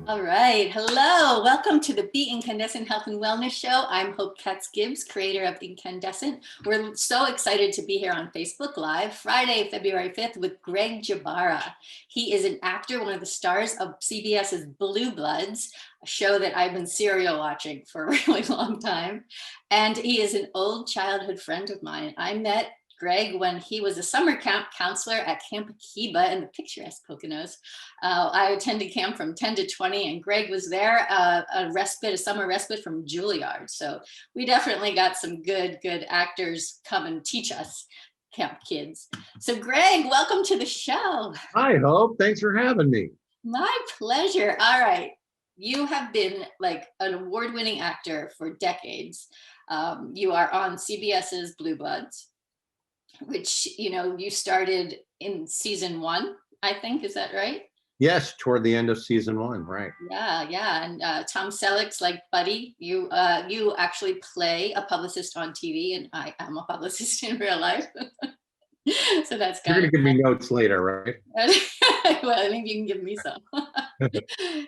All right. Hello. Welcome to the Be Incandescent Health and Wellness Show. I'm Hope Katz-Gibbs, creator of Incandescent. We're so excited to be here on Facebook Live Friday, February 5th with Greg Jbara. He is an actor, one of the stars of CBS's Blue Bloods, a show that I've been serial watching for a really long time. And he is an old childhood friend of mine. I met Greg when he was a summer camp counselor at Camp Akiba in the picturesque Poconos. I attended camp from 10 to 20 and Greg was there, a summer respite from Juilliard. So we definitely got some good actors come and teach us camp kids. So Greg, welcome to the show. Hi, Hope. Thanks for having me. My pleasure. All right. You have been like an award-winning actor for decades. You are on CBS's Blue Bloods, which, you started in season 1, I think. Is that right? Yes, toward the end of season 1, right. Yeah. And Tom Selleck's like buddy. You actually play a publicist on TV, and I am a publicist in real life. So that's You're going to give me notes later, right? Well, maybe you can give me some.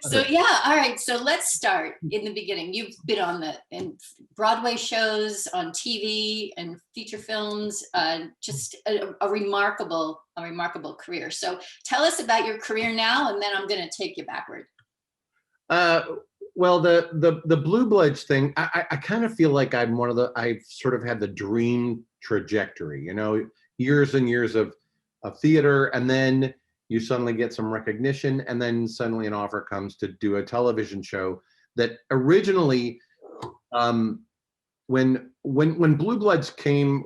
So yeah, all right. So let's start in the beginning. You've been in Broadway shows, on TV, and feature films. Just a remarkable career. So tell us about your career now, and then I'm going to take you backward. Well, the Blue Bloods thing, I kind of feel like I've sort of had the dream trajectory. Years and years of theater, and then you suddenly get some recognition, and then suddenly an offer comes to do a television show that originally, when Blue Bloods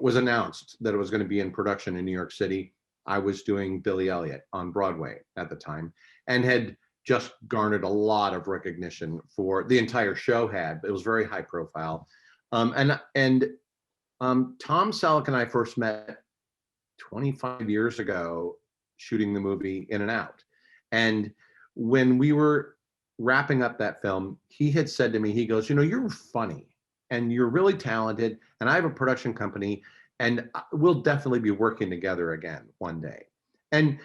was announced that it was going to be in production in New York City, I was doing Billy Elliot on Broadway at the time, and had just garnered a lot of recognition for the entire show. It was very high profile. Tom Selleck and I first met 25 years ago shooting the movie In and Out. And when we were wrapping up that film, he had said to me, he goes, you're funny and you're really talented, and I have a production company, and we'll definitely be working together again one day. And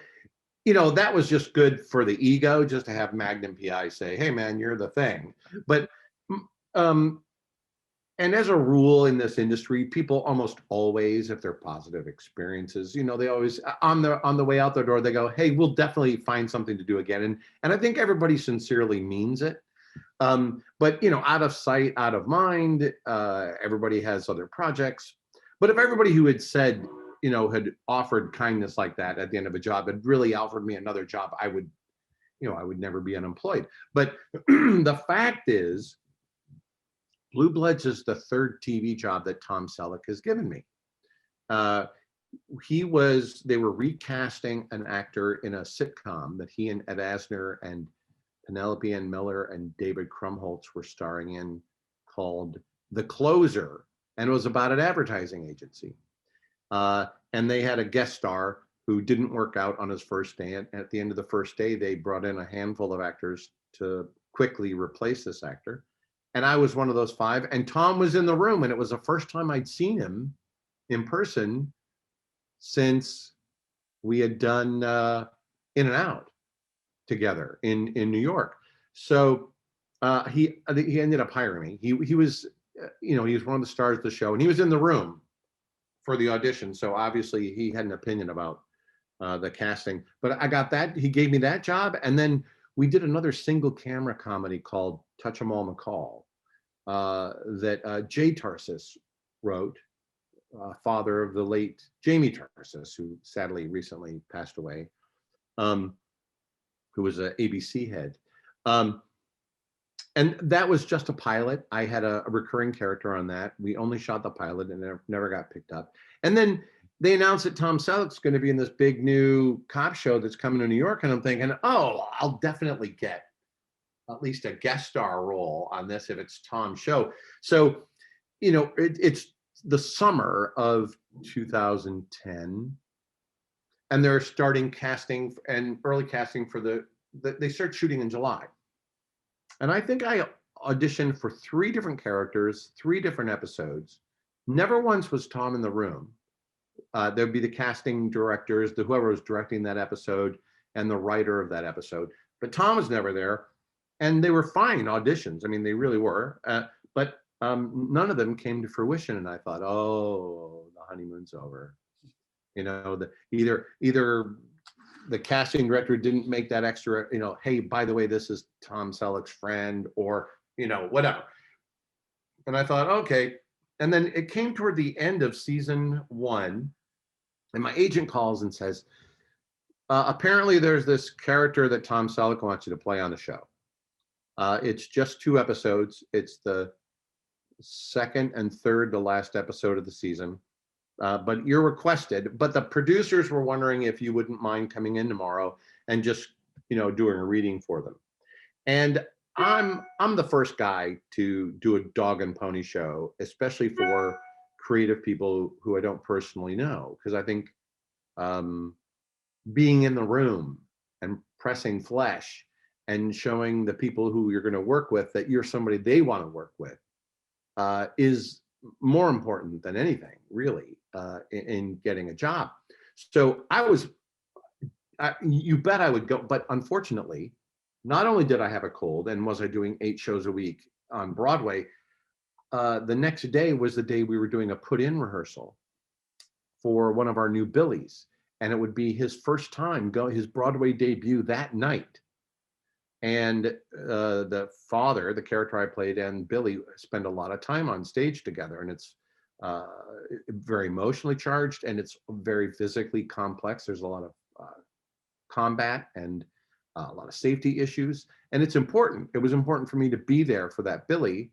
that was just good for the ego, just to have Magnum PI say, hey man, you're the thing. But and as a rule in this industry, people almost always, if they're positive experiences, they always on the way out the door, they go, hey, we'll definitely find something to do again. And I think everybody sincerely means it. But out of sight, out of mind, everybody has other projects. But if everybody who had said, had offered kindness like that at the end of a job, had really offered me another job, I would never be unemployed. But the fact is, Blue Bloods is the third TV job that Tom Selleck has given me. They were recasting an actor in a sitcom that he and Ed Asner and Penelope Ann Miller and David Krumholtz were starring in, called The Closer, and it was about an advertising agency. And they had a guest star who didn't work out on his first day. And at the end of the first day, they brought in a handful of actors to quickly replace this actor. And I was one of those 5, and Tom was in the room, and it was the first time I'd seen him in person since we had done In and Out together in New York. So he ended up hiring me. He was he was one of the stars of the show, and he was in the room for the audition. So obviously he had an opinion about the casting. But I got that. He gave me that job, and then we did another single camera comedy called Touch 'Em All McCall that Jay Tarsis wrote, father of the late Jamie Tarsis, who sadly recently passed away, who was an ABC head. And that was just a pilot. I had a recurring character on that. We only shot the pilot, and it never got picked up. And then they announced that Tom Selleck's going to be in this big new cop show that's coming to New York, and I'm thinking, oh, I'll definitely get at least a guest star role on this if it's Tom's show. So, it's the summer of 2010, and they're starting casting and early casting for they start shooting in July. And I think I auditioned for 3 different characters, 3 different episodes. Never once was Tom in the room. There'd be the casting directors, whoever was directing that episode, and the writer of that episode. But Tom was never there. and they were fine auditions. I mean, they really were, but none of them came to fruition. And I thought, oh, the honeymoon's over. You know, either the casting director didn't make that extra, hey, by the way, this is Tom Selleck's friend, or whatever. And I thought, okay. And then it came toward the end of season 1, and my agent calls and says, apparently there's this character that Tom Selleck wants you to play on the show. It's just 2 episodes. It's the second and third to last episode of the season. But you're requested. But the producers were wondering if you wouldn't mind coming in tomorrow and just, doing a reading for them. And I'm the first guy to do a dog and pony show, especially for creative people who I don't personally know, because I think being in the room and pressing flesh and showing the people who you're going to work with that you're somebody they want to work with is more important than anything, really, in getting a job. So you bet I would go, but unfortunately, not only did I have a cold and was I doing 8 shows a week on Broadway, the next day was the day we were doing a put-in rehearsal for one of our new Billies, and it would be his first time his Broadway debut that night. And the father, the character I played, and Billy spend a lot of time on stage together, and it's very emotionally charged, and it's very physically complex. There's a lot of combat and a lot of safety issues, and it's important. It was important for me to be there for that Billy,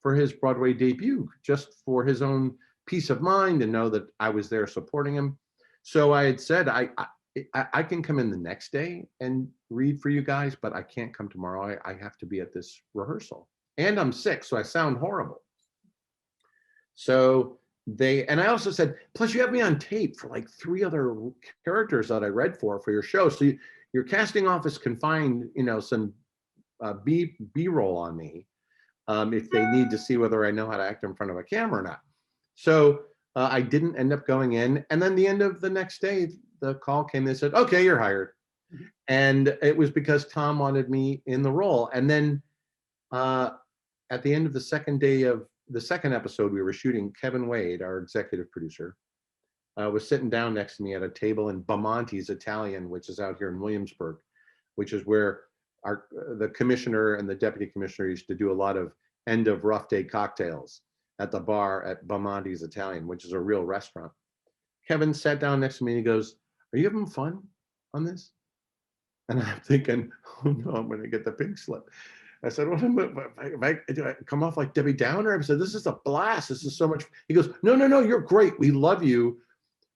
for his Broadway debut, just for his own peace of mind, and know that I was there supporting him. So I had said, I can come in the next day and read for you guys, but I can't come tomorrow. I have to be at this rehearsal, and I'm sick, so I sound horrible. So and I also said, plus you have me on tape for like 3 other characters that I read for your show. So your casting office can find, some B-roll on me if they need to see whether I know how to act in front of a camera or not. So I didn't end up going in. And then the end of the next day, the call came. They said, okay, you're hired. And it was because Tom wanted me in the role. And then at the end of the second day of the second episode we were shooting, Kevin Wade, our executive producer, was sitting down next to me at a table in Bamonte's Italian, which is out here in Williamsburg, which is where the commissioner and the deputy commissioner used to do a lot of end of rough day cocktails at the bar at Bamonte's Italian, which is a real restaurant. Kevin sat down next to me and he goes, "Are you having fun on this?" And I'm thinking, oh no, I'm going to get the pink slip. I said, what do I come off like Debbie Downer? I said, this is a blast. This is so much. He goes, no, you're great. We love you.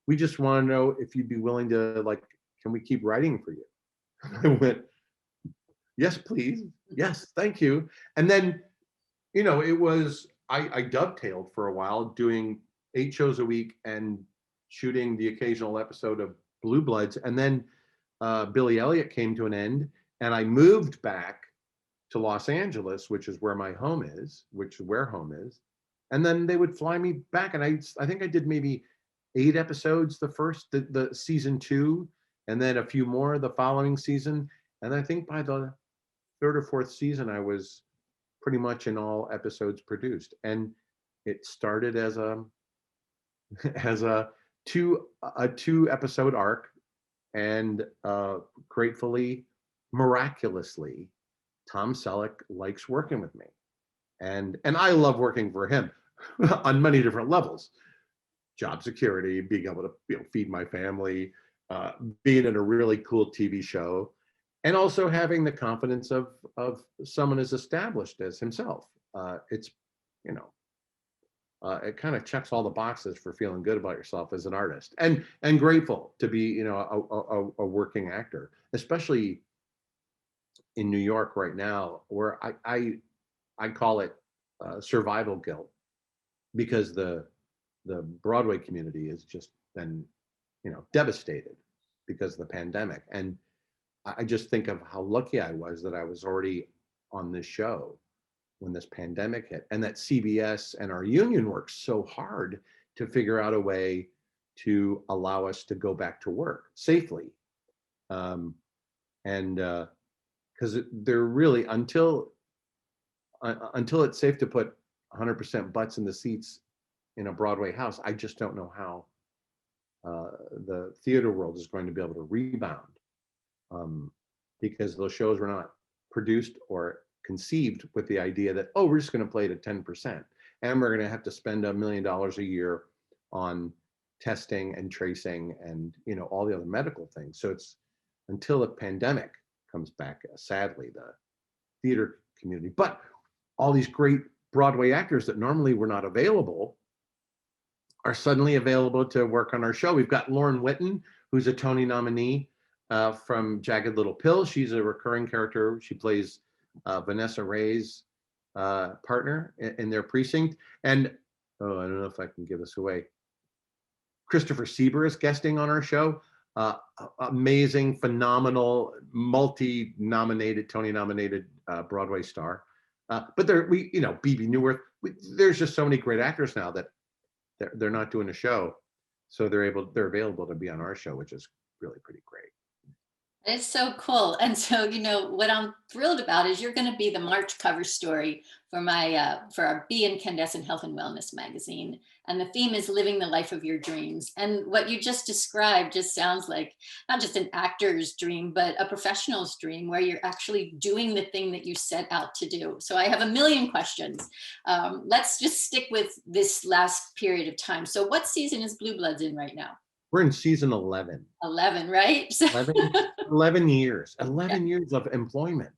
We just want to know if you'd be willing to, can we keep writing for you? I went, yes, please. Yes, thank you. And then, it was, I dovetailed for a while, doing 8 shows a week and shooting the occasional episode of Blue Bloods. And then Billy Elliot came to an end, and I moved back to Los Angeles, which is where my home is, and then they would fly me back, and I think I did maybe 8 episodes the season 2, and then a few more the following season, and I think by the 3rd or 4th season I was pretty much in all episodes produced. And it started as a 2 episode arc, and gratefully, miraculously, Tom Selleck likes working with me, and I love working for him on many different levels: job security, being able to feed my family, being in a really cool TV show, and also having the confidence of someone as established as himself. It's it kind of checks all the boxes for feeling good about yourself as an artist, and grateful to be a working actor, especially in New York right now, where I call it survival guilt, because the Broadway community has just been devastated because of the pandemic. And I just think of how lucky I was that I was already on this show when this pandemic hit, and that CBS and our union worked so hard to figure out a way to allow us to go back to work safely. And because they're really, until it's safe to put 100% butts in the seats in a Broadway house, I just don't know how the theater world is going to be able to rebound, because those shows were not produced or conceived with the idea that, oh, we're just going to play it at 10%, and we're going to have to spend $1 million a year on testing and tracing and, you know, all the other medical things. So it's until the pandemic comes back, sadly, the theater community. But all these great Broadway actors that normally were not available are suddenly available to work on our show. We've got Lauren Whitten, who's a Tony nominee from Jagged Little Pill. She's a recurring character. She plays Vanessa Ray's partner in their precinct. And, oh, I don't know if I can give this away. Christopher Sieber is guesting on our show. Amazing, phenomenal, multi-nominated, Tony-nominated Broadway star. But you know, BB Newirth. There's just so many great actors now that they're not doing a show, so they're available to be on our show, which is really pretty great. It's so cool. And so, you know, what I'm thrilled about is you're going to be the March cover story for for our Be Incandescent Health and Wellness magazine. And the theme is living the life of your dreams. And what you just described just sounds like not just an actor's dream, but a professional's dream, where you're actually doing the thing that you set out to do. So I have a million questions. Let's just stick with this last period of time. So what season is Blue Bloods in right now? We're in season 11. 11, right? 11 years. 11 Yeah. years of employment.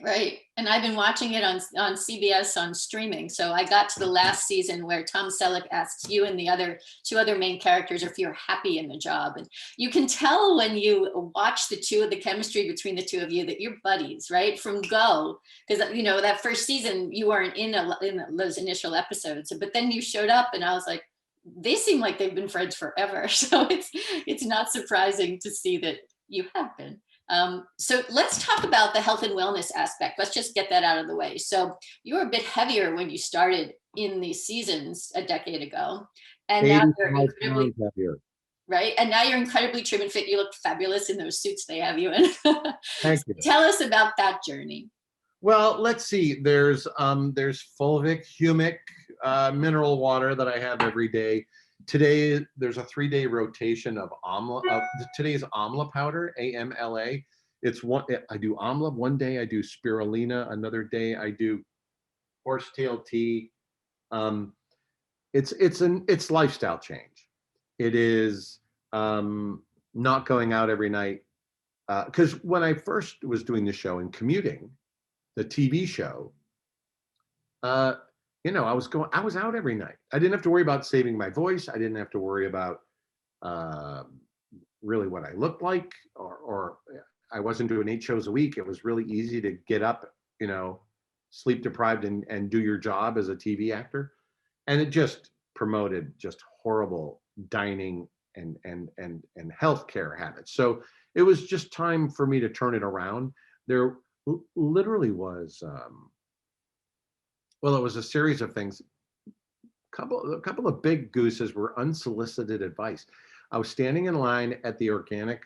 Right. And I've been watching it on CBS on streaming. So I got to the last season where Tom Selleck asks you and the two other main characters if you're happy in the job. And you can tell when you watch the chemistry between the two of you, that you're buddies, right? From go. Because, you know, that first season, you weren't in those initial episodes, but then you showed up and I was like, they seem like they've been friends forever. So it's not surprising to see that you have been. So let's talk about the health and wellness aspect. Let's just get that out of the way. So you were a bit heavier when you started in these seasons a decade ago, and now you're incredibly heavier. Right. And now you're incredibly trim and fit. You look fabulous in those suits they have you in. Thank you. Tell us about that journey. Well, let's see. There's fulvic, humic, mineral water that I have every day. Today, there's a 3-day rotation of amla. Today's amla powder, AMLA. I do amla one day, I do spirulina another day, I do horsetail tea. It's lifestyle change. It is not going out every night. Because when I first was doing the show and commuting, the TV show, you know, I was out every night. I didn't have to worry about saving my voice. I didn't have to worry about really what I looked like, or I wasn't doing 8 shows a week. It was really easy to get up, you know, sleep deprived and do your job as a TV actor. And it just promoted just horrible dining and healthcare habits. So it was just time for me to turn it around. There literally was, well, it was a series of things. A couple of big gooses were unsolicited advice. I was standing in line at the organic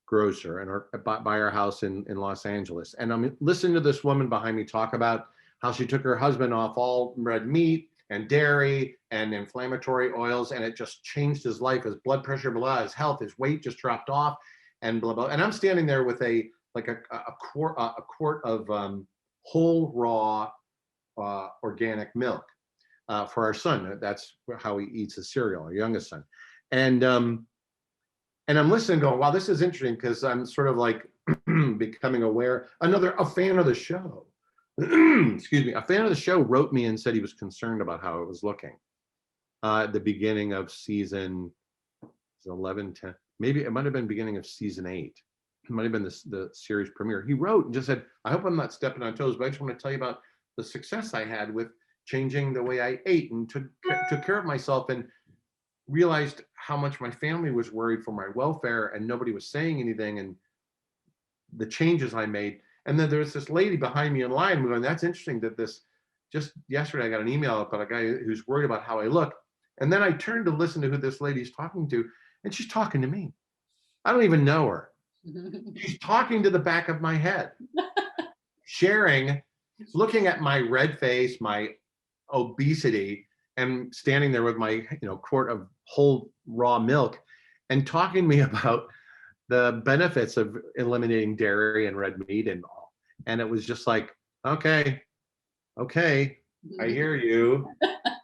grocer by our house in Los Angeles, and I'm listening to this woman behind me talk about how she took her husband off all red meat and dairy and inflammatory oils, and it just changed his life, his blood pressure, blah, his health, his weight just dropped off, and blah blah. And I'm standing there with a quart of whole raw organic milk for our son. That's how he eats his cereal, our youngest son. And I'm listening, going, wow, this is interesting, because I'm sort of like becoming aware. A fan of the show, excuse me, a fan of the show wrote me and said he was concerned about how it was looking at the beginning of season 11, 10, maybe it might have been beginning of season 8. It might have been the series premiere. He wrote and just said, I hope I'm not stepping on toes, but I just want to tell you about the success I had with changing the way I ate and took care of myself, and realized how much my family was worried for my welfare and nobody was saying anything, and the changes I made. And then there's this lady behind me in line going, that's interesting that just yesterday I got an email about a guy who's worried about how I look. And then I turned to listen to who this lady's talking to, and she's talking to me. I don't even know her. She's talking to the back of my head. sharing, looking at my red face, my obesity, and standing there with my quart of whole raw milk and talking to me about the benefits of eliminating dairy and red meat and all. And it was just like, okay, I hear you,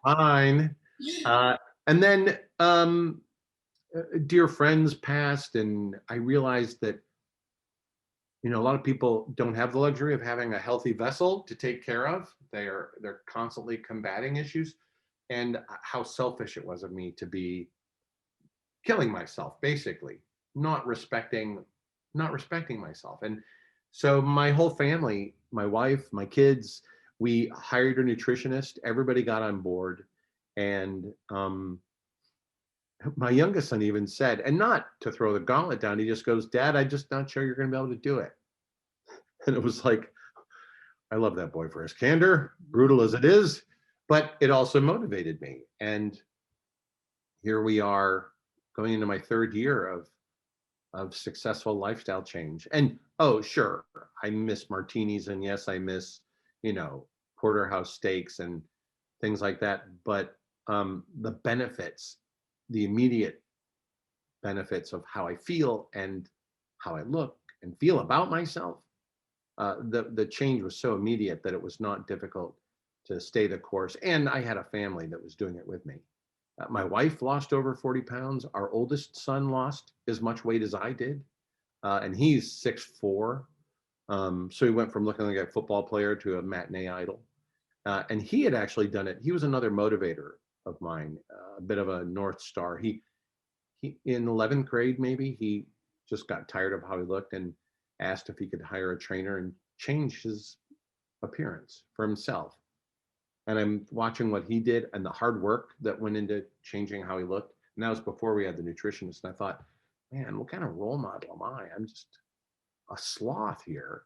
fine. And then dear friends passed, and I realized that a lot of people don't have the luxury of having a healthy vessel to take care of. They're constantly combating issues, and how selfish it was of me to be killing myself, basically, not respecting myself. And so my whole family, my wife, my kids, we hired a nutritionist. Everybody got on board, and my youngest son even said, and not to throw the gauntlet down, he just goes, "Dad, I'm just not sure you're going to be able to do it." And it was like, I love that boy for his candor, brutal as it is, but it also motivated me. And here we are going into my third year of successful lifestyle change. And oh, sure, I miss martinis, and yes, I miss, porterhouse steaks and things like that. But the benefits, the immediate benefits of how I feel and how I look and feel about myself, the change was so immediate that it was not difficult to stay the course. And I had a family that was doing it with me. My wife lost over 40 pounds. Our oldest son lost as much weight as I did. And he's 6'4". So he went from looking like a football player to a matinee idol. And he had actually done it. He was another motivator of mine, a bit of a North Star. He in 11th grade, maybe, he just got tired of how he looked and asked if he could hire a trainer and change his appearance for himself. And I'm watching what he did and the hard work that went into changing how he looked. And that was before we had the nutritionist. And I thought, man, what kind of role model am I? I'm just a sloth here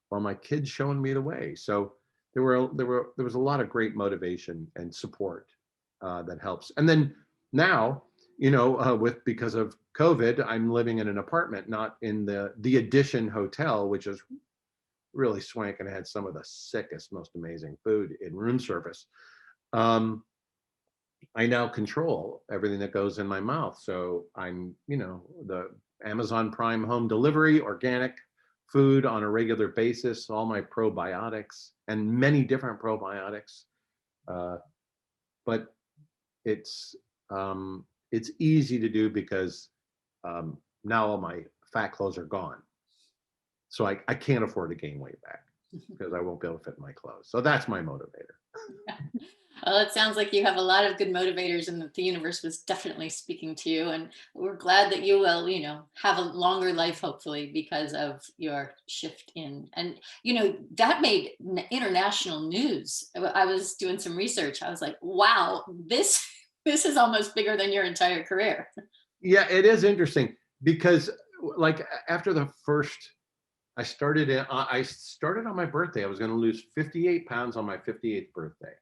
while my kid's showing me the way. So there was a lot of great motivation and support that helps. And then now, because of COVID, I'm living in an apartment, not in the Edition Hotel, which is really swank and had some of the sickest, most amazing food in room service. I now control everything that goes in my mouth. So I'm, the Amazon Prime home delivery, organic food on a regular basis, all my probiotics and many different probiotics. But it's easy to do because now all my fat clothes are gone. So I can't afford to gain weight back because I won't be able to fit in my clothes. So that's my motivator. Well, it sounds like you have a lot of good motivators, and that the universe was definitely speaking to you. And we're glad that you will, have a longer life, hopefully, because of your shift in. And, that made international news. I was doing some research. I was like, wow, this is almost bigger than your entire career. Yeah, it is interesting because like after the first, I started on my birthday. I was going to lose 58 pounds on my 58th birthday,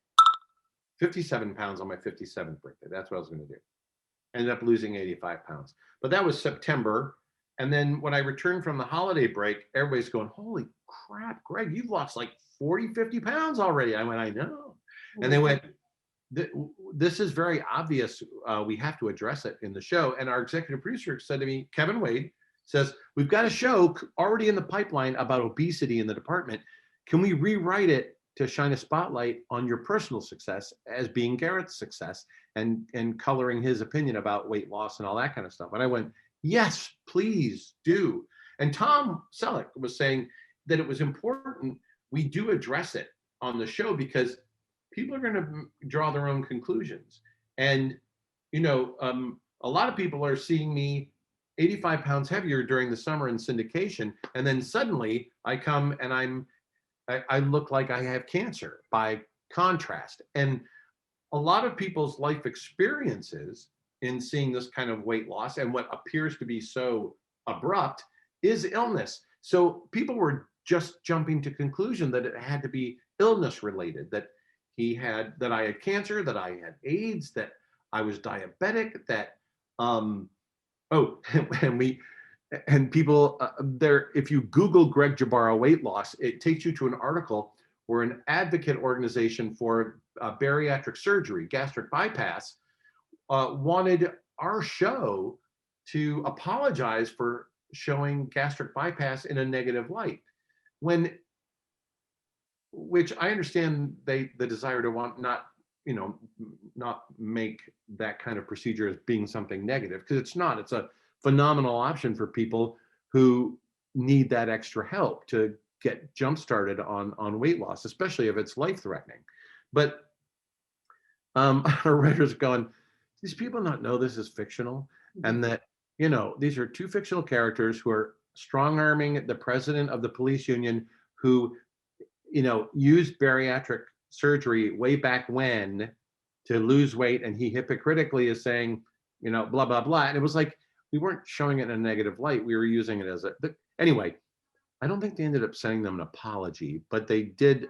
57 pounds on my 57th birthday. That's what I was going to do. Ended up losing 85 pounds. But that was September. And then when I returned from the holiday break, everybody's going, holy crap, Greg, you've lost like 40, 50 pounds already. I went, I know. And they went, this is very obvious. We have to address it in the show. And our executive producer said to me, Kevin Wade, says, we've got a show already in the pipeline about obesity in the department. Can we rewrite it to shine a spotlight on your personal success as being Garrett's success and coloring his opinion about weight loss and all that kind of stuff? And I went, yes, please do. And Tom Selleck was saying that it was important we do address it on the show because people are going to draw their own conclusions. And, a lot of people are seeing me 85 pounds heavier during the summer in syndication. And then suddenly I come and I look like I have cancer by contrast. And a lot of people's life experiences in seeing this kind of weight loss and what appears to be so abrupt is illness. So people were just jumping to conclusion that it had to be illness related, that I had cancer, that I had AIDS, that I was diabetic, that, and and people there, if you Google Greg Jbara weight loss, it takes you to an article where an advocate organization for bariatric surgery, gastric bypass, wanted our show to apologize for showing gastric bypass in a negative light, when, which I understand the desire to want not, not make that kind of procedure as being something negative, because it's not. It's a phenomenal option for people who need that extra help to get jump started on weight loss, especially if it's life threatening. But our writers are going, these people not know this is fictional, and that, these are two fictional characters who are strong arming the president of the police union, who, used bariatric surgery way back when to lose weight, and he hypocritically is saying, blah, blah, blah. And it was like, we weren't showing it in a negative light. We were using it as but anyway, I don't think they ended up sending them an apology, but they did.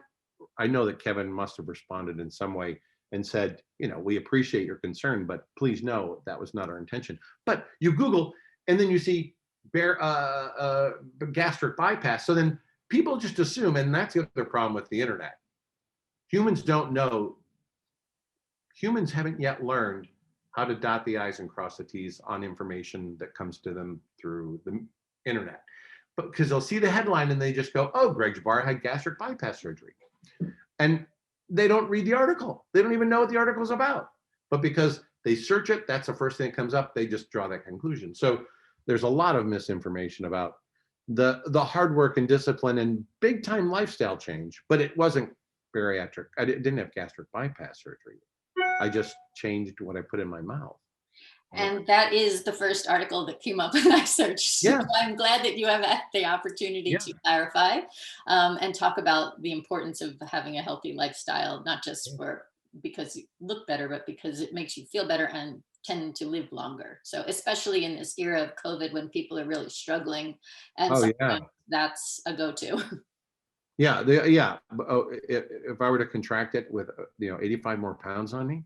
I know that Kevin must have responded in some way and said, we appreciate your concern, but please know that was not our intention. But you Google, and then you see gastric bypass. So then people just assume, and that's the other problem with the internet. Humans don't know. Humans haven't yet learned how to dot the I's and cross the T's on information that comes to them through the internet. But because they'll see the headline and they just go, oh, Greg Jbara had gastric bypass surgery. And they don't read the article. They don't even know what the article is about. But because they search it, that's the first thing that comes up. They just draw that conclusion. So there's a lot of misinformation about the hard work and discipline and big time lifestyle change. But it wasn't bariatric. I didn't have gastric bypass surgery. I just changed what I put in my mouth. And that is the first article that came up when I searched. So yeah. I'm glad that you have had the opportunity to clarify and talk about the importance of having a healthy lifestyle, not just for because you look better, but because it makes you feel better and tend to live longer. So especially in this era of COVID, when people are really struggling, and that's a go-to. Yeah, if I were to contract it with 85 more pounds on me,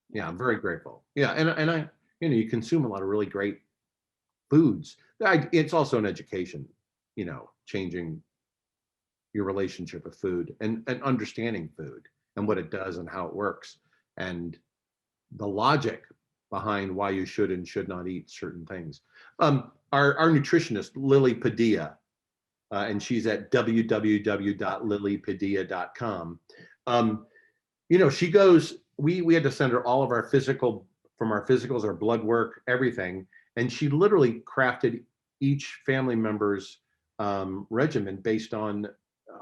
yeah, I'm very grateful. Yeah, and I, you consume a lot of really great foods. It's also an education, changing your relationship with food and understanding food and what it does and how it works, and the logic behind why you should and should not eat certain things. Our nutritionist, Lily Padilla, and she's at www.lilypadilla.com. She goes, we had to send her all of our physicals, our blood work, everything. And she literally crafted each family member's regimen based on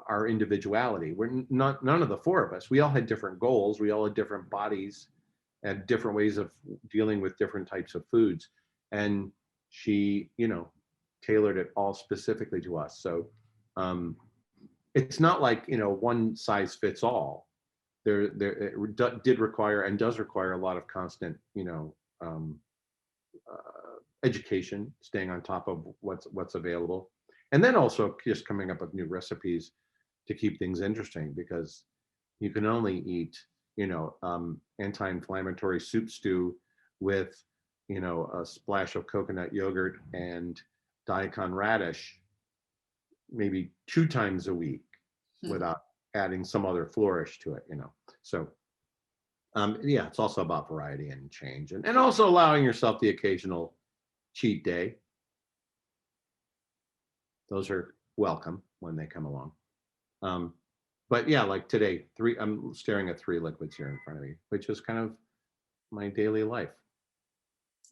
our individuality. None of the four of us, we all had different goals. We all had different bodies and different ways of dealing with different types of foods. And she, tailored it all specifically to us. So it's not like, one size fits all. It did require and does require a lot of constant, education, staying on top of what's available, and then also just coming up with new recipes to keep things interesting, because you can only eat, anti-inflammatory soup stew with, a splash of coconut yogurt and daikon radish maybe 2 times a week without adding some other flourish to it, So it's also about variety and change, and also allowing yourself the occasional cheat day. Those are welcome when they come along. But yeah, like today, I'm staring at 3 liquids here in front of me, which is kind of my daily life.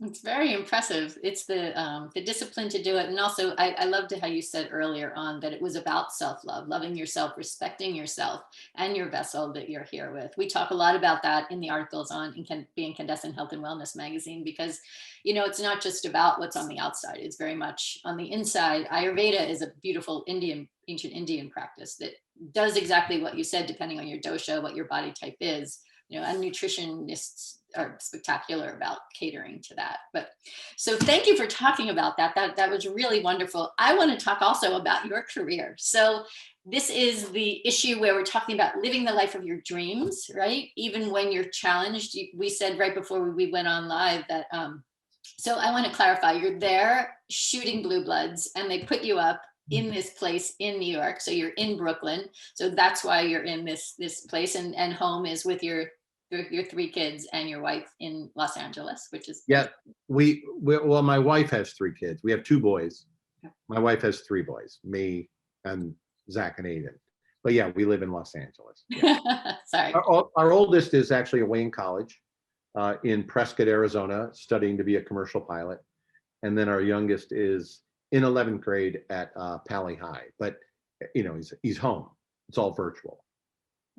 It's very impressive. It's the discipline to do it. And also, I loved how you said earlier on that it was about self-love, loving yourself, respecting yourself and your vessel that you're here with. We talk a lot about that in the articles on Be Incandescent Health and Wellness magazine, because, it's not just about what's on the outside. It's very much on the inside. Ayurveda is a beautiful ancient Indian practice that does exactly what you said, depending on your dosha, what your body type is. And nutritionists are spectacular about catering to that. But so thank you for talking about that. That was really wonderful. I want to talk also about your career. So this is the issue where we're talking about living the life of your dreams, right? Even when you're challenged. We said right before we went on live that So I want to clarify, you're there shooting blue bloods and they put you up in this place in New York. So you're in Brooklyn. So that's why you're in this place, and home is with your three kids and your wife in Los Angeles, which is Yeah, well, my wife has three kids. We have two boys. My wife has three boys, me and Zach and Aiden. But yeah, we live in Los Angeles. Yeah. sorry. Our oldest is actually away in college in Prescott, Arizona, studying to be a commercial pilot. And then our youngest is in 11th grade at Pali High. But he's home. It's all virtual.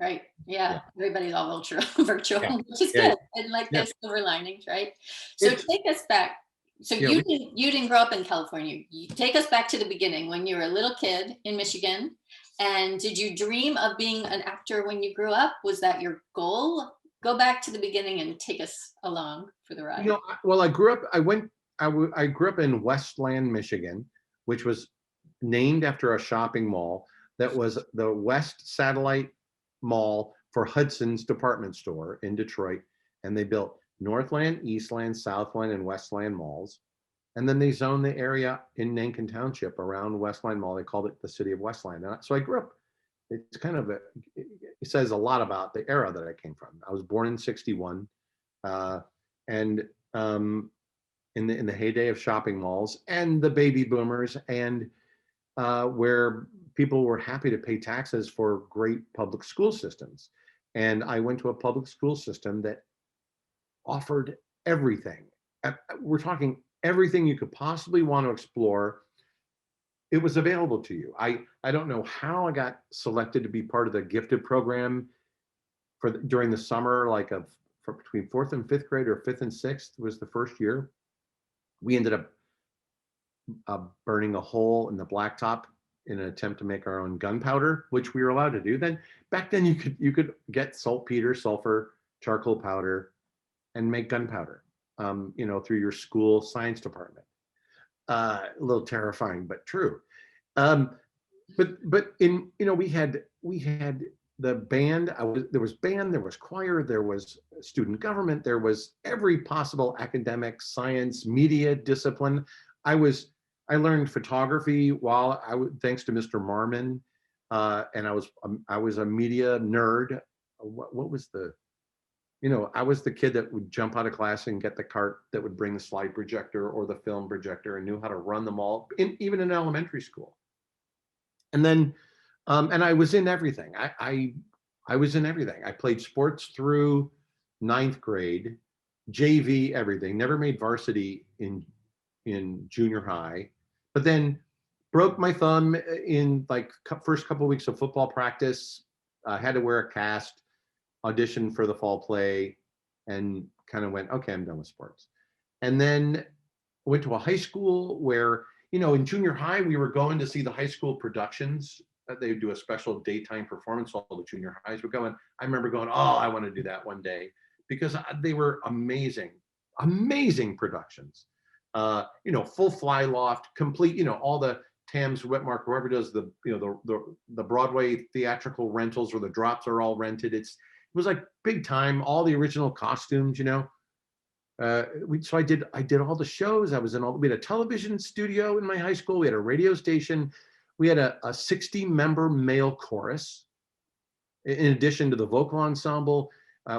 Right. Yeah. Yeah. Everybody's all virtual, Yeah. which is Yeah. good. And like Yeah. there's silver linings, right? So It's, take us back. So you know, you didn't grow up in California. You take us back to the beginning when you were a little kid in Michigan. And did you dream of being an actor when you grew up? Was that your goal? Go back to the beginning and take us along for the ride. well, I grew up. I grew up in Westland, Michigan, which was named after a shopping mall that was the West Satellite Mall for Hudson's department store in Detroit. And they built Northland, Eastland, Southland, and Westland malls. And then they zoned the area in Nankin Township around Westland Mall. They called it the city of Westland. So I grew up. It's kind of it says a lot about the era that I came from. I was born in '61, and in the heyday of shopping malls and the baby boomers, and where people were happy to pay taxes for great public school systems. And I went to a public school system that offered everything. We're talking everything you could possibly want to explore. It was available to you. I don't know how I got selected to be part of the gifted program during the summer, for between fourth and fifth grade, or fifth and sixth was the first year. We ended up burning a hole in the blacktop in an attempt to make our own gunpowder, which we were allowed to do. Then back then you could get saltpeter, sulfur, charcoal powder, and make gunpowder. Through your school science department. A little terrifying, but true. But we had the band. There was band, there was choir, there was student government, there was every possible academic, science, media discipline. I learned photography thanks to Mr. Marmon, and I was a media nerd. What was I was the kid that would jump out of class and get the cart that would bring the slide projector or the film projector, and knew how to run them all, even in elementary school. And then, and I was in everything. I was in everything. I played sports through ninth grade, JV, everything. Never made varsity in junior high, but then broke my thumb in first couple of weeks of football practice. Had to wear a cast. Auditioned for the fall play, and kind of went, okay, I'm done with sports. And then went to a high school where, in junior high, we were going to see the high school productions. They would do a special daytime performance. All the junior highs were going. I remember going, oh, I want to do that one day, because they were amazing productions. Full fly loft, complete, all the Tams, Whitmark, whoever does the Broadway theatrical rentals where the drops are all rented. It was like big time, all the original costumes, so I did all the shows. We had a television studio in my high school. We had a radio station. We had a 60-member male chorus. In addition to the vocal ensemble,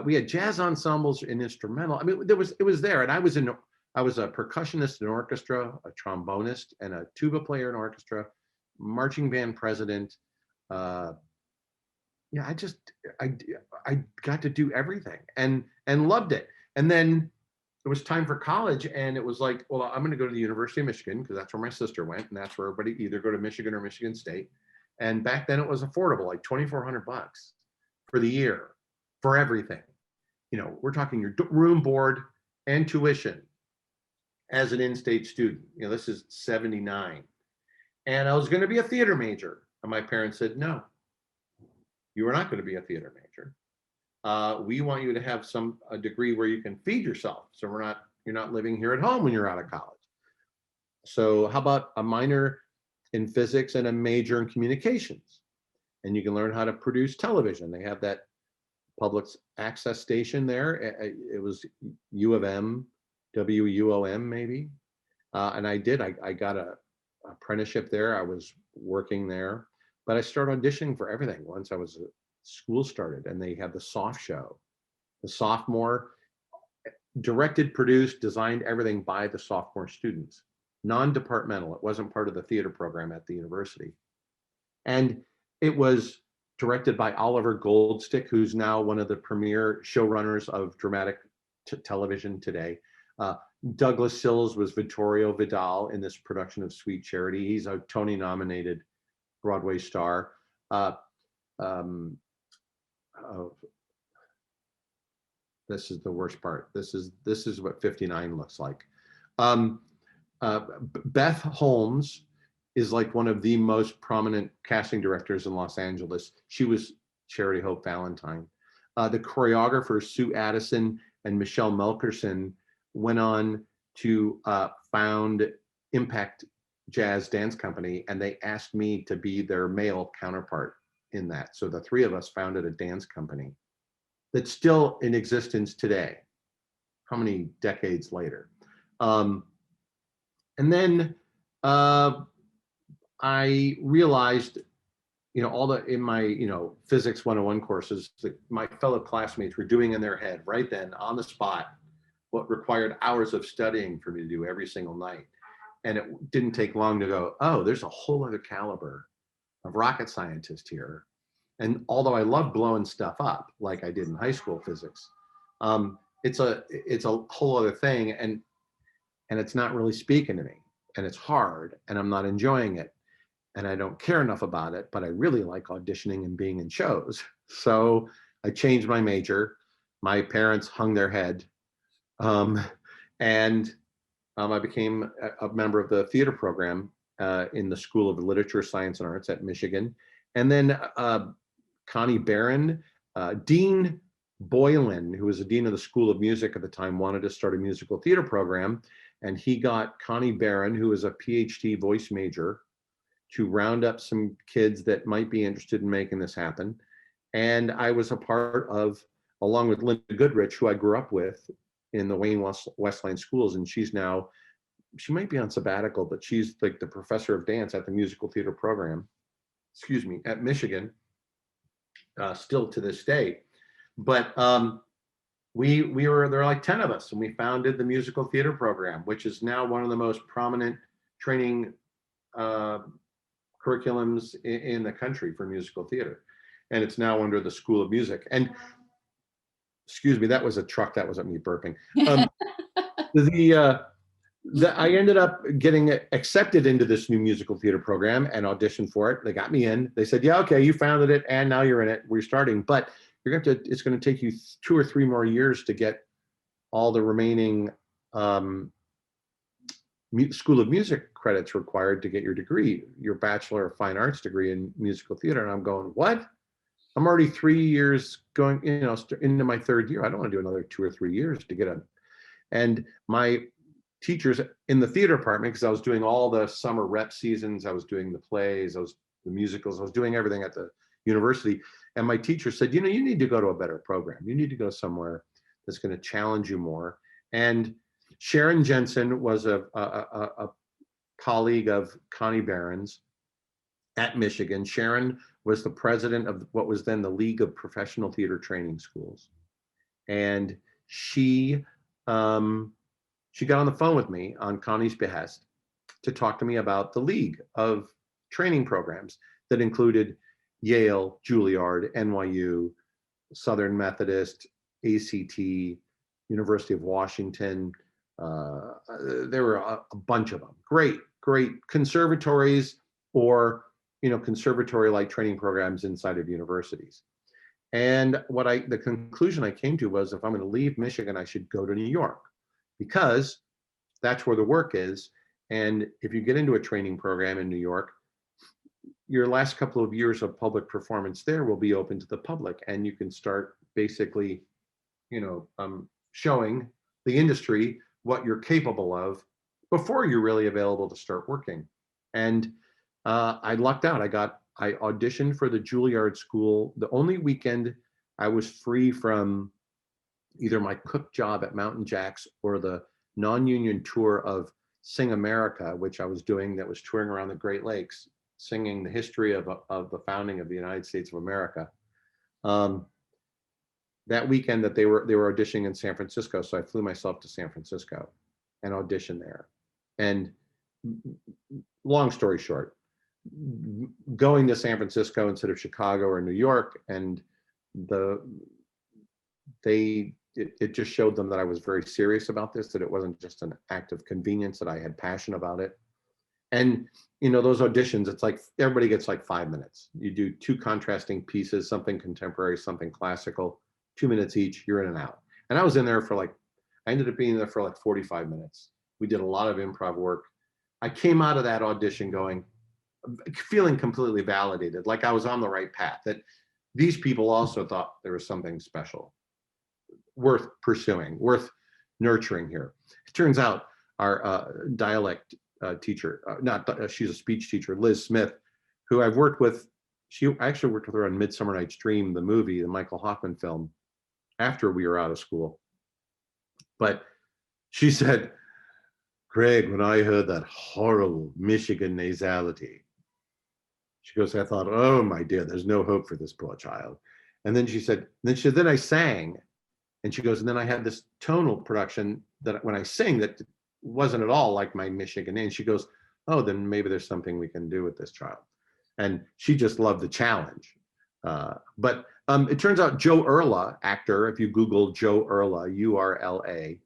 we had jazz ensembles and instrumental. I mean, it was there. And I was a percussionist in orchestra, a trombonist, and a tuba player in orchestra, marching band president. Yeah, I got to do everything and loved it. And then it was time for college, and it was like, well, I'm going to go to the University of Michigan because that's where my sister went, and that's where everybody either go to Michigan or Michigan State. And back then it was affordable, like $2,400 for the year for everything. We're talking your room, board, and tuition as an in-state student. This is '79, and I was going to be a theater major, and my parents said, no, you are not going to be a theater major. We want you to have a degree where you can feed yourself. So you're not living here at home when you're out of college. So how about a minor in physics and a major in communications? And you can learn how to produce television. They have that public access station there. It was U of M WUOM maybe. And I did, I got a apprenticeship there. I was working there, but I started auditioning for everything once I was school started, and they had the soft show, the sophomore, directed, produced, designed, everything by the sophomore students, non-departmental. It wasn't part of the theater program at the university. And it was directed by Oliver Goldstick, who's now one of the premier showrunners of dramatic television today. Douglas Sills was Vittorio Vidal in this production of Sweet Charity. He's a Tony nominated Broadway star. This is the worst part. This is what 59 looks like. Beth Holmes is like one of the most prominent casting directors in Los Angeles. She was Charity Hope Valentine. The choreographers Sue Addison and Michelle Melkerson went on to found Impact Jazz Dance Company, and they asked me to be their male counterpart in that. So the three of us founded a dance company that's still in existence today. How many decades later? And then I realized, all the in my physics 101 courses that my fellow classmates were doing in their head right then on the spot, what required hours of studying for me to do every single night. And it didn't take long to go, oh, there's a whole other caliber of rocket scientist here. And although I love blowing stuff up like I did in high school physics, it's a whole other thing, and it's not really speaking to me, and it's hard, and I'm not enjoying it, and I don't care enough about it, but I really like auditioning and being in shows. So I changed my major. My parents hung their head, and I became a member of the theater program in the School of Literature, Science, and Arts at Michigan. And then Connie Barron, Dean Boylan, who was the dean of the School of Music at the time, wanted to start a musical theater program. And he got Connie Barron, who is a PhD voice major, to round up some kids that might be interested in making this happen. And I was a part of, along with Linda Goodrich, who I grew up with in the Wayne Westline schools. And she might be on sabbatical, but she's like the professor of dance at the musical theater program, at Michigan, still to this day. But there were like 10 of us, and we founded the musical theater program, which is now one of the most prominent training curriculums in the country for musical theater. And it's now under the School of Music. And excuse me, that was a truck. That wasn't me burping. I ended up getting accepted into this new musical theater program and auditioned for it. They got me in. They said, yeah, okay, you founded it, and now you're in it. We're starting, but it's going to take you 2 or 3 more years to get all the remaining School of Music credits required to get your degree, your Bachelor of Fine Arts degree in musical theater. And I'm going, what? I'm already 3 years going, into my 3rd year. I don't want to do another 2 or 3 years to get and my teachers in the theater department, because I was doing all the summer rep seasons, I was doing the plays, the musicals, I was doing everything at the university. And my teacher said, you need to go to a better program. You need to go somewhere that's going to challenge you more. And Sharon Jensen was a colleague of Connie Barron's at Michigan. Sharon was the president of what was then the League of Professional Theater Training Schools. And she got on the phone with me on Connie's behest to talk to me about the League of training programs that included Yale, Juilliard, NYU, Southern Methodist, ACT, University of Washington. There were a bunch of them. Great conservatories or, conservatory-like training programs inside of universities. And the conclusion I came to was, if I'm going to leave Michigan, I should go to New York, because that's where the work is. And if you get into a training program in New York, your last couple of years of public performance there will be open to the public, and you can start basically, showing the industry what you're capable of before you're really available to start working. And I lucked out. I auditioned for the Juilliard School. The only weekend I was free from either my cook job at Mountain Jack's or the non-union tour of Sing America, which I was doing, that was touring around the Great Lakes, singing the history of the founding of the United States of America. That weekend that they were auditioning in San Francisco, so I flew myself to San Francisco and auditioned there. And long story short, going to San Francisco instead of Chicago or New York, and it just showed them that I was very serious about this, that it wasn't just an act of convenience, that I had passion about it. And those auditions, it's like everybody gets like 5 minutes. You do 2 contrasting pieces, something contemporary, something classical, 2 minutes each, you're in and out. And I was in there I ended up being there for like 45 minutes. We did a lot of improv work. I came out of that audition feeling completely validated, like I was on the right path, that these people also thought there was something special, worth pursuing, worth nurturing here. It turns out our dialect teacher, she's a speech teacher, Liz Smith, who I've worked with. I actually worked with her on Midsummer Night's Dream, the movie, the Michael Hoffman film, after we were out of school. But she said, Greg, when I heard that horrible Michigan nasality, she goes, I thought, oh my dear, there's no hope for this poor child. And then she said, then I sang, and she goes, and then I had this tonal production that when I sing that wasn't at all like my Michigan name. She goes, oh, then maybe there's something we can do with this child. And she just loved the challenge. But it turns out Joe Erla, actor, if you Google Joe Erla, U-R-L-A,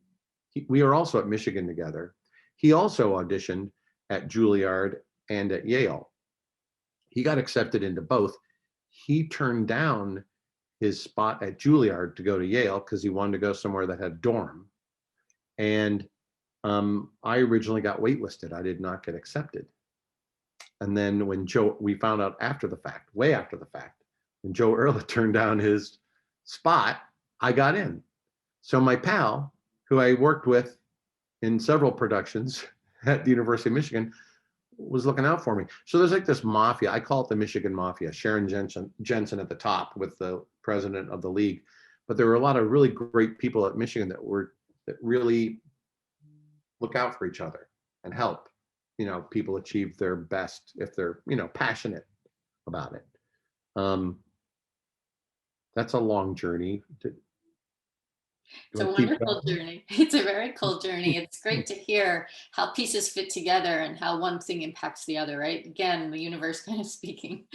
we are also at Michigan together. He also auditioned at Juilliard and at Yale. He got accepted into both. He turned down his spot at Juilliard to go to Yale because he wanted to go somewhere that had dorm. And I originally got waitlisted. I did not get accepted. And then when we found out after the fact, way after the fact, when Joe Erla turned down his spot, I got in. So my pal, who I worked with in several productions at the University of Michigan, was looking out for me. So there's like this mafia, I call it the Michigan Mafia, Sharon Jensen at the top with the president of the league. But there were a lot of really great people at Michigan that really look out for each other and help, people achieve their best if they're, passionate about it. That's a long journey. It's a wonderful journey. It's a very cool journey. It's great to hear how pieces fit together and how one thing impacts the other, right? Again, the universe kind of speaking.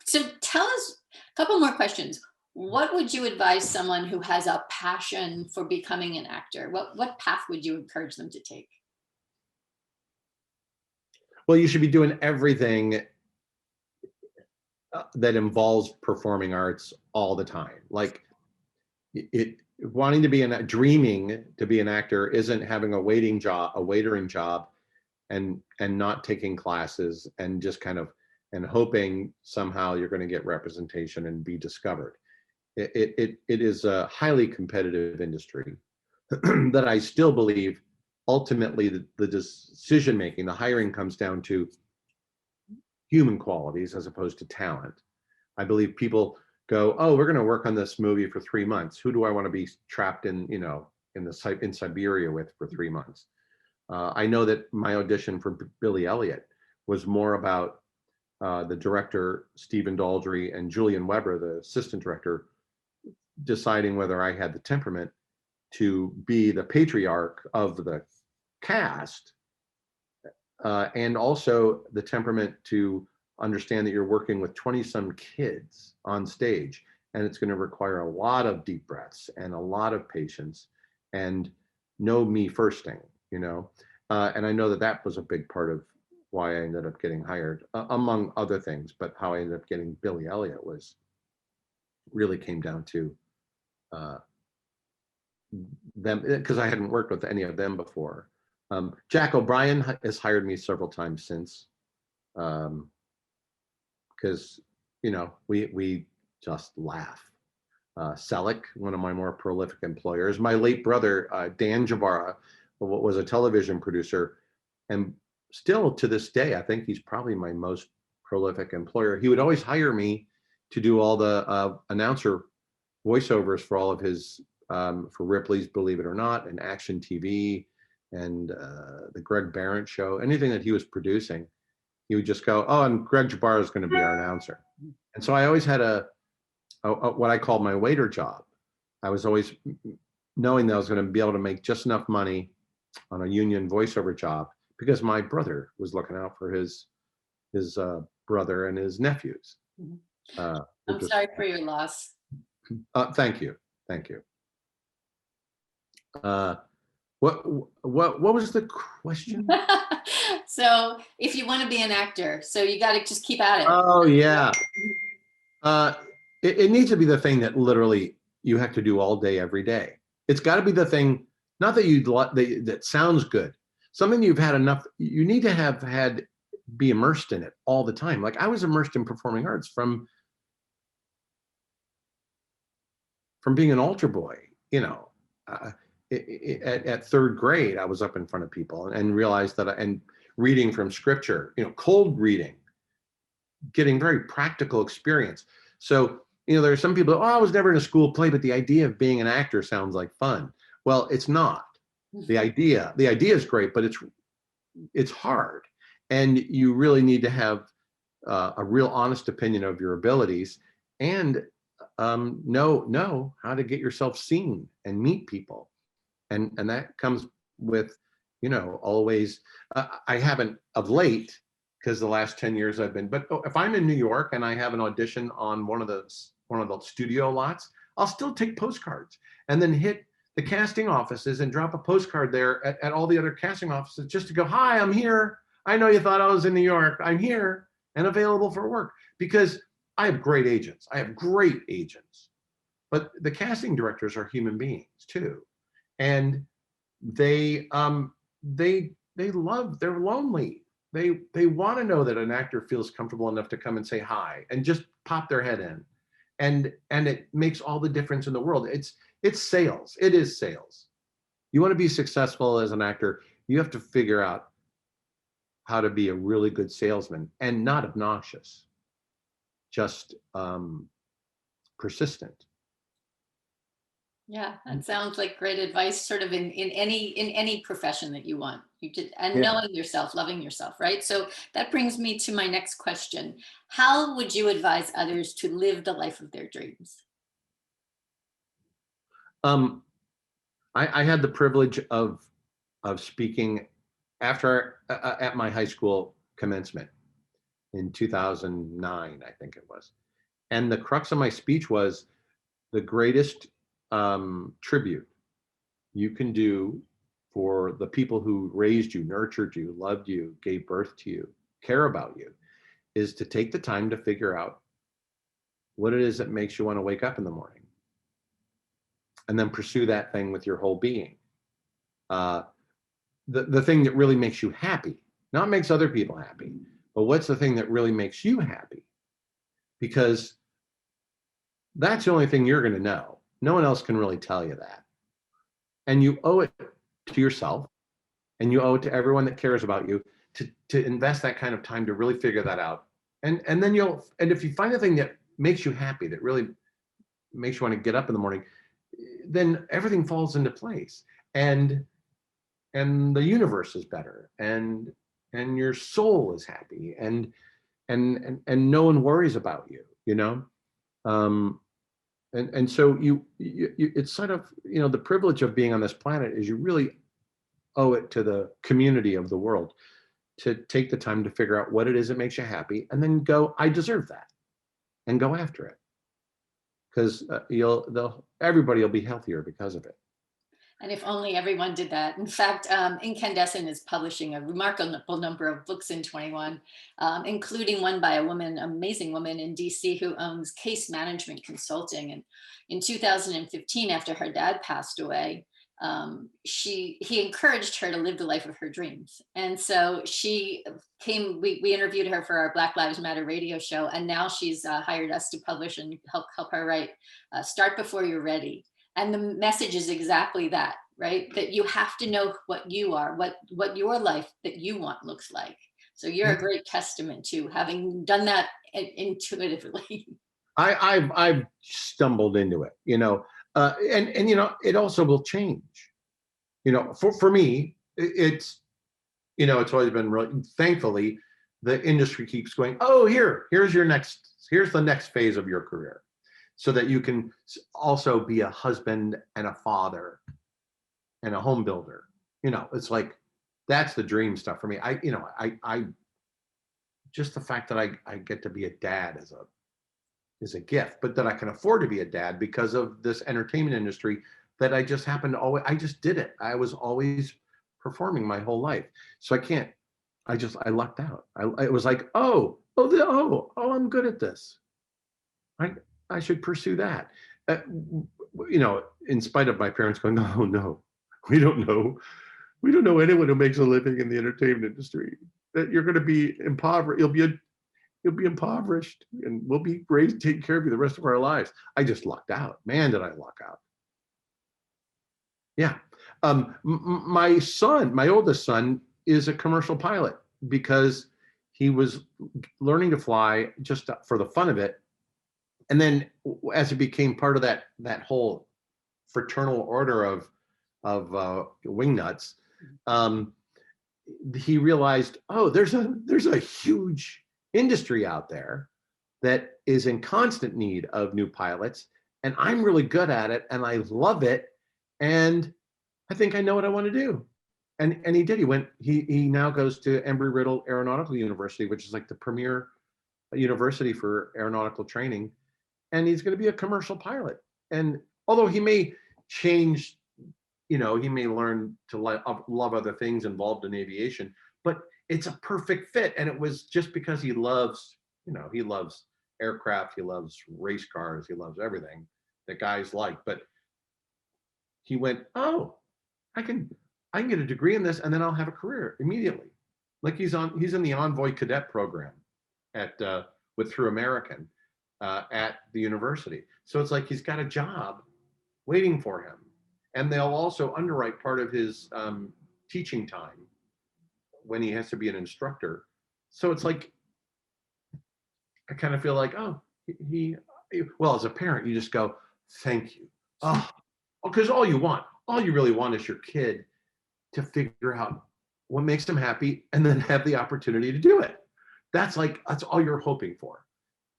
So tell us a couple more questions. What would you advise someone who has a passion for becoming an actor? What path would you encourage them to take? Well, you should be doing everything that involves performing arts all the time. Like wanting to be dreaming to be an actor isn't having a waitering job and not taking classes and just kind of and hoping somehow you're going to get representation and be discovered. It is a highly competitive industry that I still believe ultimately the decision making, the hiring comes down to human qualities as opposed to talent. I believe people go, oh, we're going to work on this movie for 3 months. Who do I want to be trapped in Siberia with for 3 months? I know that my audition for Billy Elliot was more about the director, Stephen Daldry, and Julian Weber, the assistant director, deciding whether I had the temperament to be the patriarch of the cast, and also the temperament to understand that you're working with 20-some kids on stage, and it's going to require a lot of deep breaths and a lot of patience and no me firsting, and I know that was a big part of why I ended up getting hired, among other things. But how I ended up getting Billy Elliot really came down to them, because I hadn't worked with any of them before. Jack O'Brien has hired me several times since, because we just laugh. Selleck, one of my more prolific employers, my late brother Dan Jbara, was a television producer, and still to this day, I think he's probably my most prolific employer. He would always hire me to do all the announcer voiceovers for all of his, for Ripley's Believe It or Not and Action TV and the Greg Barrett show, anything that he was producing, he would just go, "Oh, and Greg Jbara is going to be our announcer." And so I always had a what I called my waiter job. I was always knowing that I was going to be able to make just enough money on a union voiceover job because my brother was looking out for his brother and his nephews. I'm sorry for your loss. Thank you. What was the question? So if you want to be an actor, so you got to just keep at it. Oh yeah. It needs to be the thing that literally you have to do all day, every day. It's got to be the thing, not that that sounds good. Something you've had enough. You need to have had be immersed in it all the time. Like I was immersed in performing arts from being an altar boy. At third grade, I was up in front of people and realized that, and reading from scripture, cold reading, getting very practical experience. So, there are some people, oh, I was never in a school play, but the idea of being an actor sounds like fun. Well, it's not. The idea is great, but it's hard. And you really need to have a real honest opinion of your abilities and know how to get yourself seen and meet people. And that comes with, always, I haven't of late, because the last 10 years I've been, but if I'm in New York and I have an audition on one of the studio lots, I'll still take postcards and then hit the casting offices and drop a postcard there at all the other casting offices just to go, "Hi, I'm here. I know you thought I was in New York. I'm here and available for work," because I have great agents. But the casting directors are human beings too. And they're lonely. They want to know that an actor feels comfortable enough to come and say hi and just pop their head in. And it makes all the difference in the world. It's sales. It is sales. You want to be successful as an actor, you have to figure out how to be a really good salesman and not obnoxious, just persistent. Yeah, that sounds like great advice, sort of in any profession that you want. Knowing yourself, loving yourself, right? So that brings me to my next question. How would you advise others to live the life of their dreams? I had the privilege of speaking after at my high school commencement in 2009, I think it was. And the crux of my speech was the greatest tribute you can do for the people who raised you, nurtured you, loved you, gave birth to you, care about you, is to take the time to figure out what it is that makes you want to wake up in the morning and then pursue that thing with your whole being. The thing that really makes you happy, not makes other people happy, but what's the thing that really makes you happy? Because that's the only thing you're going to know. No one else can really tell you that. And you owe it to yourself, and you owe it to everyone that cares about you to invest that kind of time to really figure that out. And then if you find the thing that makes you happy, that really makes you want to get up in the morning, then everything falls into place. And the universe is better, and your soul is happy, and no one worries about you, And so you it's sort of, the privilege of being on this planet is you really owe it to the community of the world to take the time to figure out what it is that makes you happy, and then go, I deserve that, and go after it. Because everybody will be healthier because of it. And if only everyone did that. In fact, Incandescent is publishing a remarkable number of books in 21, including one by a amazing woman in DC who owns Case Management Consulting. And in 2015, after her dad passed away, he encouraged her to live the life of her dreams. And so she came, we interviewed her for our Black Lives Matter radio show, and now she's hired us to publish and help her write Start Before You're Ready. And the message is exactly that, right? That you have to know what you are, what your life that you want looks like. So you're a great testament to having done that intuitively. I've stumbled into it, and it also will change. For me, it's, it's always been really, thankfully, the industry keeps going, oh, here's the next phase of your career, so that you can also be a husband and a father and a home builder. It's like, that's the dream stuff for me. I just the fact that I get to be a dad is a gift, but that I can afford to be a dad because of this entertainment industry that I just happened to I just did it. I was always performing my whole life. So I lucked out. It was like, I'm good at this. I should pursue that. In spite of my parents going, oh no, we don't know. We don't know anyone who makes a living in the entertainment industry. That you're going to be impoverished. You'll be impoverished, and we'll be raised, taking care of you the rest of our lives. I just lucked out. Man, did I luck out. Yeah. My oldest son is a commercial pilot because he was learning to fly just for the fun of it. And then as it became part of that whole fraternal order of wingnuts, he realized, oh, there's a huge industry out there that is in constant need of new pilots, and I'm really good at it, and I love it, and I think I know what I want to do. And he did. He now goes to Embry-Riddle Aeronautical University, which is like the premier university for aeronautical training, and he's going to be a commercial pilot. And although he may change, he may learn to love other things involved in aviation, but it's a perfect fit. And it was just because he loves aircraft, he loves race cars, he loves everything that guys like. But he went, oh, I can get a degree in this, and then I'll have a career immediately. Like he's in the Envoy Cadet program with Through American at the university. So it's like he's got a job waiting for him, and they'll also underwrite part of his teaching time when he has to be an instructor. So it's like, I kind of feel like, oh, well, as a parent, you just go, thank you. Oh, because all you really want is your kid to figure out what makes them happy and then have the opportunity to do it. That's all you're hoping for,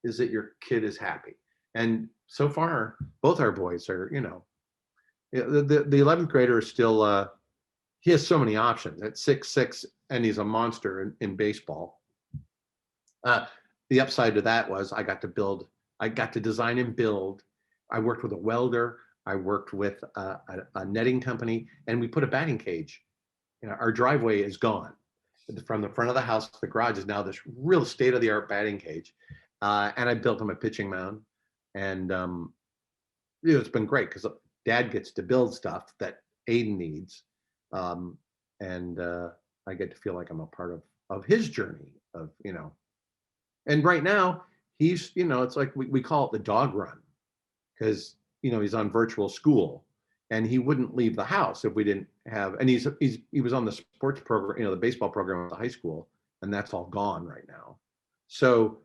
is that your kid is happy. And so far, both our boys are, the 11th grader is still, he has so many options at 6'6", and he's a monster in baseball. The upside to that was I got to design and build. I worked with a welder. I worked with a netting company, and we put a batting cage. Our driveway is gone. From the front of the house, the garage is now this real state-of-the-art batting cage. And I built him a pitching mound. And it's been great because Dad gets to build stuff that Aiden needs. And I get to feel like I'm a part of his journey And right now, he's, it's like we call it the dog run, because he's on virtual school, and he wouldn't leave the house if we didn't have. And he was on the sports program, the baseball program at the high school, and that's all gone right now. So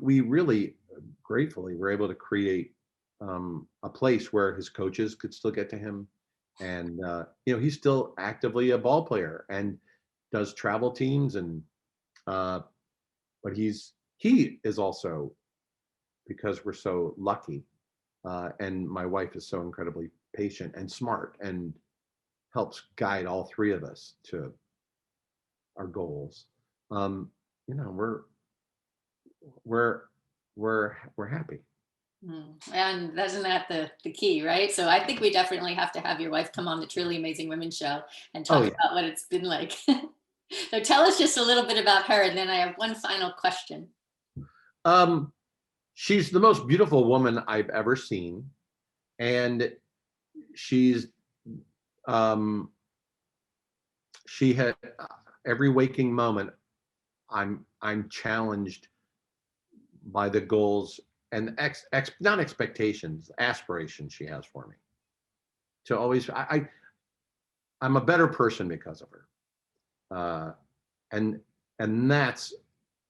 we really gratefully were able to create a place where his coaches could still get to him, and he's still actively a ball player and does travel teams, and but he is also, because we're so lucky. And my wife is so incredibly patient and smart and helps guide all three of us to our goals. We're happy. And isn't that the key, right? So I think we definitely have to have your wife come on the Truly Amazing Women show and talk about what it's been like. So tell us just a little bit about her, and then I have one final question. She's the most beautiful woman I've ever seen, and she had every waking moment. I'm challenged by the goals and not expectations, aspirations she has for me. To always, I'm a better person because of her, and that's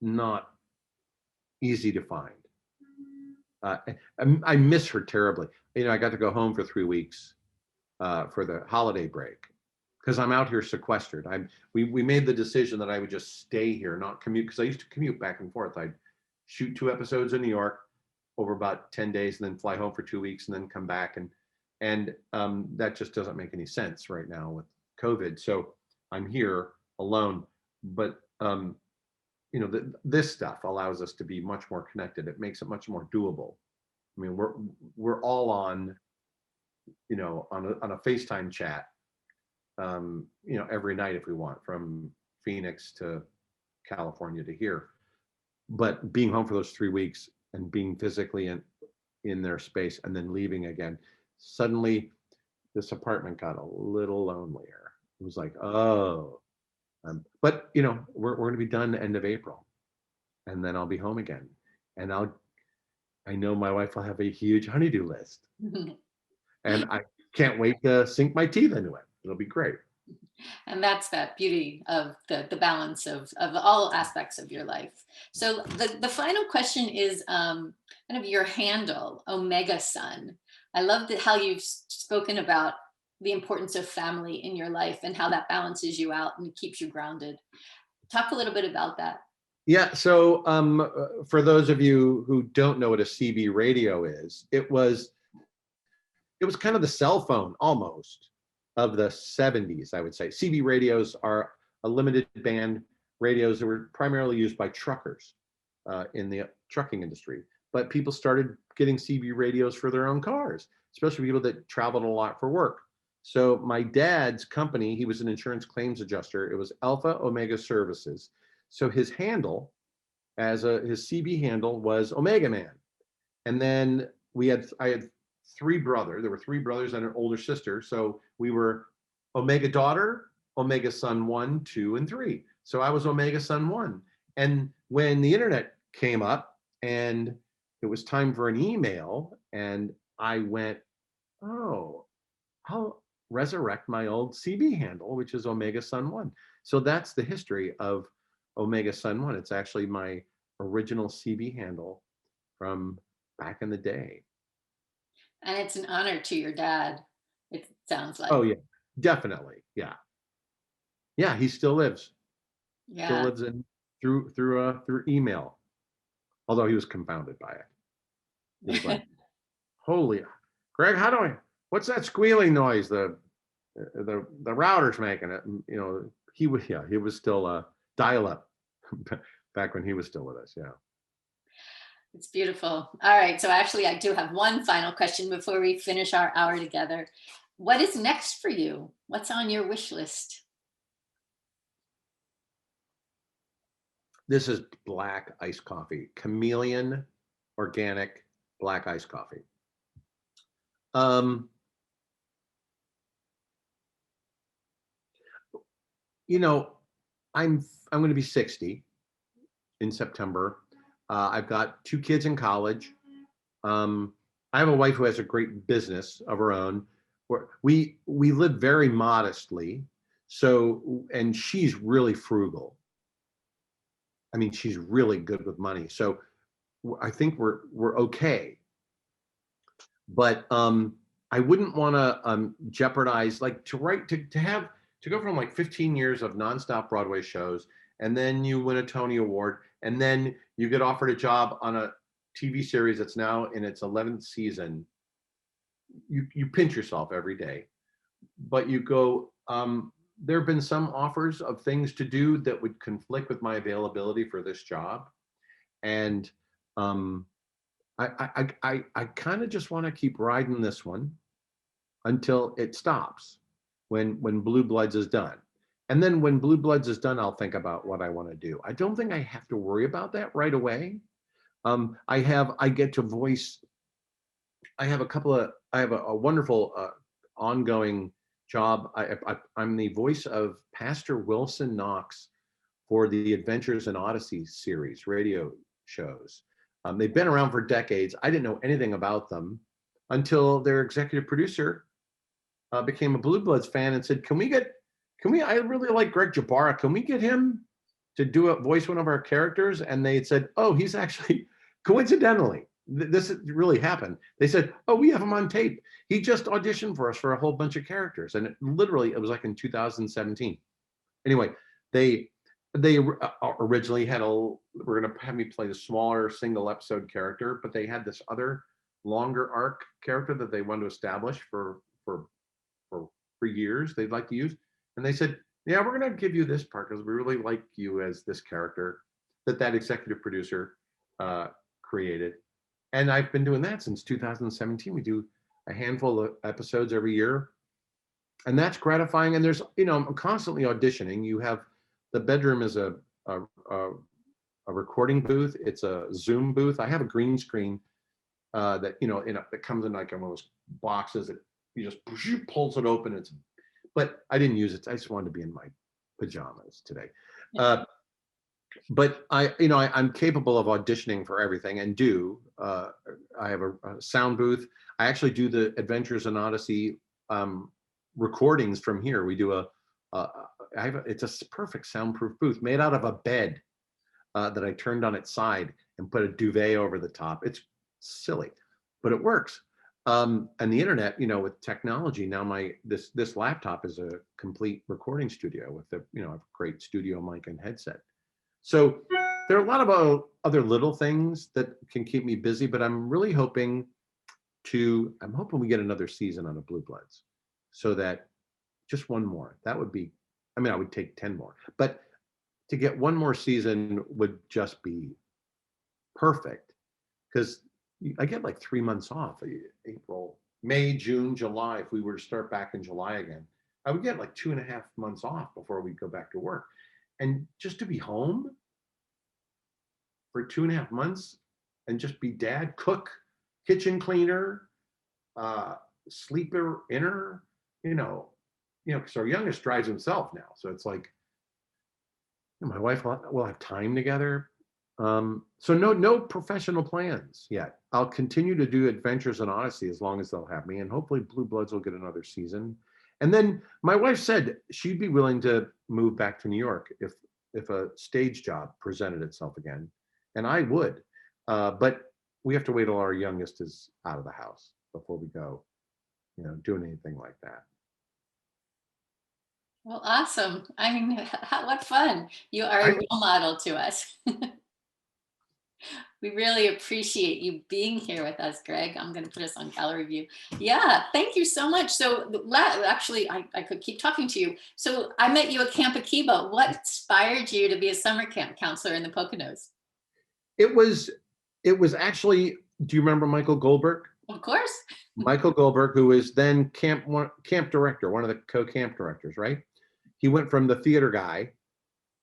not easy to find. I miss her terribly. I got to go home for 3 weeks for the holiday break, because I'm out here sequestered. We made the decision that I would just stay here, not commute, because I used to commute back and forth. I'd shoot 2 episodes in New York over about 10 days and then fly home for 2 weeks and then come back. And that just doesn't make any sense right now with COVID. So I'm here alone. But this stuff allows us to be much more connected. It makes it much more doable. I mean, we're all on, on a FaceTime chat, every night if we want, from Phoenix to California to here. But being home for those 3 weeks and being physically in their space and then leaving again, suddenly this apartment got a little lonelier. It was like, oh, but we're going to be done end of April, and then I'll be home again, and I know my wife will have a huge honeydew list, and I can't wait to sink my teeth into it. It'll be great. And that's that beauty of the balance of all aspects of your life. So the final question is kind of your handle, Omega Sun. I love how you've spoken about the importance of family in your life and how that balances you out and keeps you grounded. Talk a little bit about that. Yeah. So for those of you who don't know what a CB radio is, it was kind of the cell phone almost of the 70s, I would say. CB radios are a limited band radios that were primarily used by truckers in the trucking industry. But people started getting CB radios for their own cars, especially people that traveled a lot for work. So my dad's company, he was an insurance claims adjuster. It was Alpha Omega Services. So his handle, his CB handle was Omega Man. And then I had 3 brothers. There were 3 brothers and an older sister. So we were Omega Daughter, Omega Sun 1, 2, and 3. So I was Omega Sun 1. And when the internet came up and it was time for an email, and I went, oh, I'll resurrect my old CB handle, which is Omega Sun 1. So that's the history of Omega Sun 1. It's actually my original CB handle from back in the day. And it's an honor to your dad, it sounds like. Oh yeah, definitely. Yeah. Yeah, he still lives. Yeah. Still lives in through email. Although he was confounded by it. He was like, holy, Greg, what's that squealing noise the router's making it? And, he was still dial-up back when he was still with us. Yeah. It's beautiful. All right. So actually, I do have one final question before we finish our hour together. What is next for you? What's on your wish list? This is black iced coffee, Chameleon organic black iced coffee. I'm going to be 60 in September. I've got 2 kids in college. I have a wife who has a great business of her own. We live very modestly. So, and she's really frugal. I mean, she's really good with money. So I think we're okay. But I wouldn't want to jeopardize, like to go from like 15 years of nonstop Broadway shows, and then you win a Tony Award, and then you get offered a job on a TV series that's now in its 11th season. You pinch yourself every day, but you go, there have been some offers of things to do that would conflict with my availability for this job. And I kind of just want to keep riding this one until it stops, when Blue Bloods is done. And then when Blue Bloods is done, I'll think about what I want to do. I don't think I have to worry about that right away. I get to voice, I have a wonderful ongoing job. I'm the voice of Pastor Wilson Knox for the Adventures in Odyssey series, radio shows. They've been around for decades. I didn't know anything about them until their executive producer became a Blue Bloods fan and said, I really like Greg Jbara. Can we get him to voice one of our characters? And they said, oh, he's actually, coincidentally, This really happened. They said, "Oh, we have him on tape. He just auditioned for us for a whole bunch of characters," and it was like in 2017. Anyway, they originally were going to have me play the smaller single episode character, but they had this other longer arc character that they wanted to establish for years. They'd like to use, and they said, "Yeah, we're going to give you this part because we really like you as this character that executive producer created." And I've been doing that since 2017. We do a handful of episodes every year, and that's gratifying. And there's, I'm constantly auditioning. You have the bedroom is a recording booth. It's a Zoom booth. I have a green screen that that comes in like one of those boxes that you just pulls it open. But I didn't use it. I just wanted to be in my pajamas today. But I'm capable of auditioning for everything and do. I have a sound booth. I actually do the Adventures in Odyssey recordings from here. We do it's a perfect soundproof booth made out of a bed that I turned on its side and put a duvet over the top. It's silly, but it works. And the internet, with technology now, this laptop is a complete recording studio with a great studio mic and headset. So there are a lot of other little things that can keep me busy, but I'm really hoping we get another season on the Blue Bloods, so that just one more. That would be, I would take 10 more, but to get one more season would just be perfect, because I get like 3 months off, April, May, June, July. If we were to start back in July again, I would get like 2.5 months off before we go back to work. And just to be home for 2.5 months and just be dad, cook, kitchen cleaner, sleeper inner, because our youngest drives himself now. So it's like, my wife will have time together. So no professional plans yet. I'll continue to do Adventures in Odyssey as long as they'll have me, and hopefully Blue Bloods will get another season. And then my wife said she'd be willing to move back to New York if a stage job presented itself again, and I would. But we have to wait till our youngest is out of the house before we go, doing anything like that. Well, awesome. I mean, what fun. You are a role model to us. We really appreciate you being here with us, Greg. I'm going to put us on gallery view. Yeah, thank you so much. So actually, I could keep talking to you. So I met you at Camp Akiba. What inspired you to be a summer camp counselor in the Poconos? It was actually, do you remember Michael Goldberg? Of course. Michael Goldberg, who is then camp director, one of the co-camp directors, right? He went from the theater guy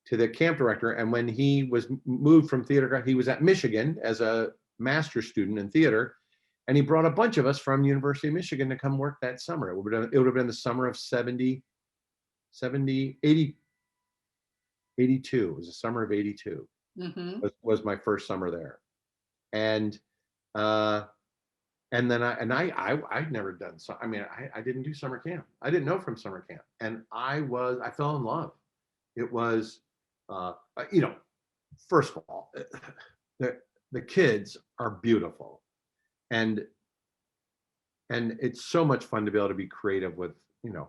to the camp director, and when he was moved from theater guy, he was at Michigan as a master's student in theater, and he brought a bunch of us from University of Michigan to come work that summer. It would have been the summer of 82. It was the summer of 82. Mm-hmm. Was my first summer there. And then I'd never done I didn't do summer camp. I didn't know from summer camp, and I fell in love. It was first of all, the kids are beautiful, and it's so much fun to be able to be creative with,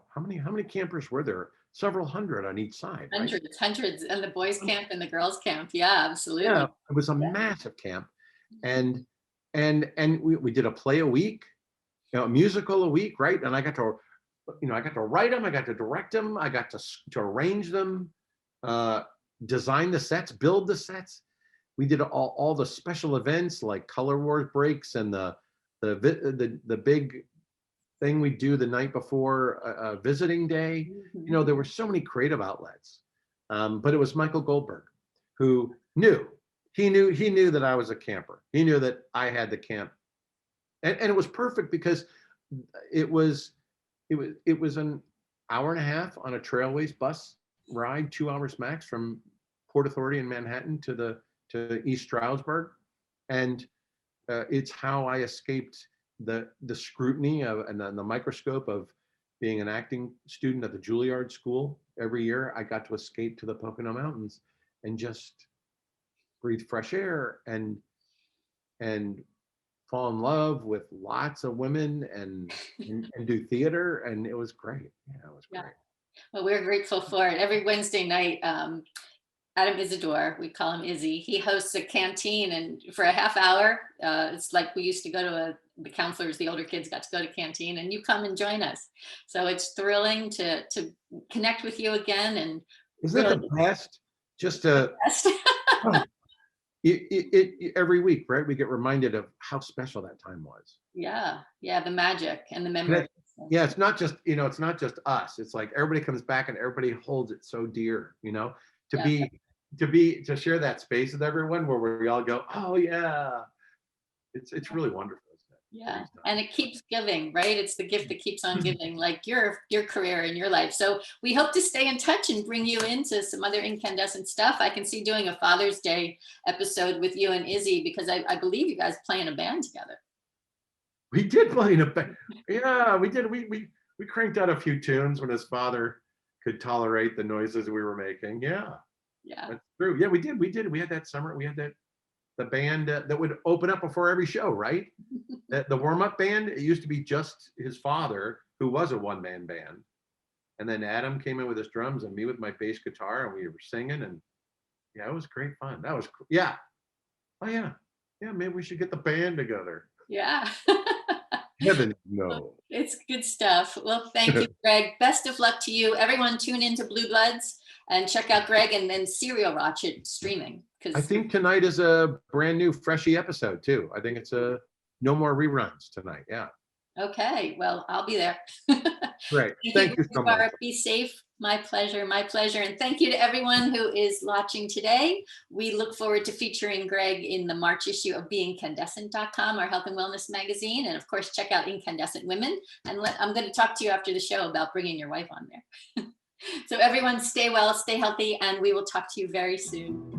how many campers were there? Several hundred on each side. Hundreds, right? hundreds, and the boys camp and the girls camp. Yeah, absolutely. Yeah, it was a massive camp, and we did a play a week, a musical a week, right? And I got to write them, I got to direct them, I got to arrange them, design the sets, build the sets. We did all the special events like Color Wars breaks and the big thing we do the night before visiting day. Mm-hmm. There were so many creative outlets, but it was Michael Goldberg who knew that I was a camper. He knew that I had the camp, and it was perfect because it was an hour and a half on a Trailways bus ride, 2 hours max from Port Authority in Manhattan to East Stroudsburg, and it's how I escaped the scrutiny and the microscope of being an acting student at the Juilliard School. Every year I got to escape to the Pocono Mountains and just breathe fresh air and fall in love with lots of women and do theater, and it was great. Yeah, it was Yeah. great. Well, we're grateful for it. Every Wednesday night, Adam Isidore, we call him Izzy, he hosts a canteen, and for a half hour, it's like we used to go to the counselors, the older kids got to go to canteen, and you come and join us. So it's thrilling to connect with you again. And Isn't it really the best? Just to oh, every week, right? We get reminded of how special that time was. yeah, the magic and the And memories. yeah, it's not just, it's not just us. It's like everybody comes back and everybody holds it so dear, to Yeah. to share that space with everyone where we all go, oh yeah. It's really wonderful, isn't it? Yeah, and it keeps giving, right? It's the gift that keeps on giving, like your career and your life. So we hope to stay in touch and bring you into some other incandescent stuff. I can see doing a Father's Day episode with you and Izzy, because I believe you guys play in a band together. We did play in a band. Yeah, we did. We cranked out a few tunes when his father could tolerate the noises we were making. Yeah, that's true. Yeah, we did. We had that summer. We had the band that would open up before every show, right? The warm-up band, it used to be just his father, who was a one-man band. And then Adam came in with his drums and me with my bass guitar, and we were singing, and yeah, it was great fun. That was, yeah. Oh yeah. Yeah, maybe we should get the band together. Yeah. Heaven no. It's good stuff. Well, thank you, Greg. Best of luck to you. Everyone tune into Blue Bloods and check out Greg, and then Serial Watch it streaming. I think tonight is a brand new freshy episode too. I think it's no more reruns tonight. Yeah. Okay, well, I'll be there. Great. Thank you so much. Be safe. My pleasure. My pleasure. And thank you to everyone who is watching today. We look forward to featuring Greg in the March issue of beincandescent.com, our health and wellness magazine. And of course, check out Incandescent Women. And I'm going to talk to you after the show about bringing your wife on there. So everyone, stay well, stay healthy, and we will talk to you very soon.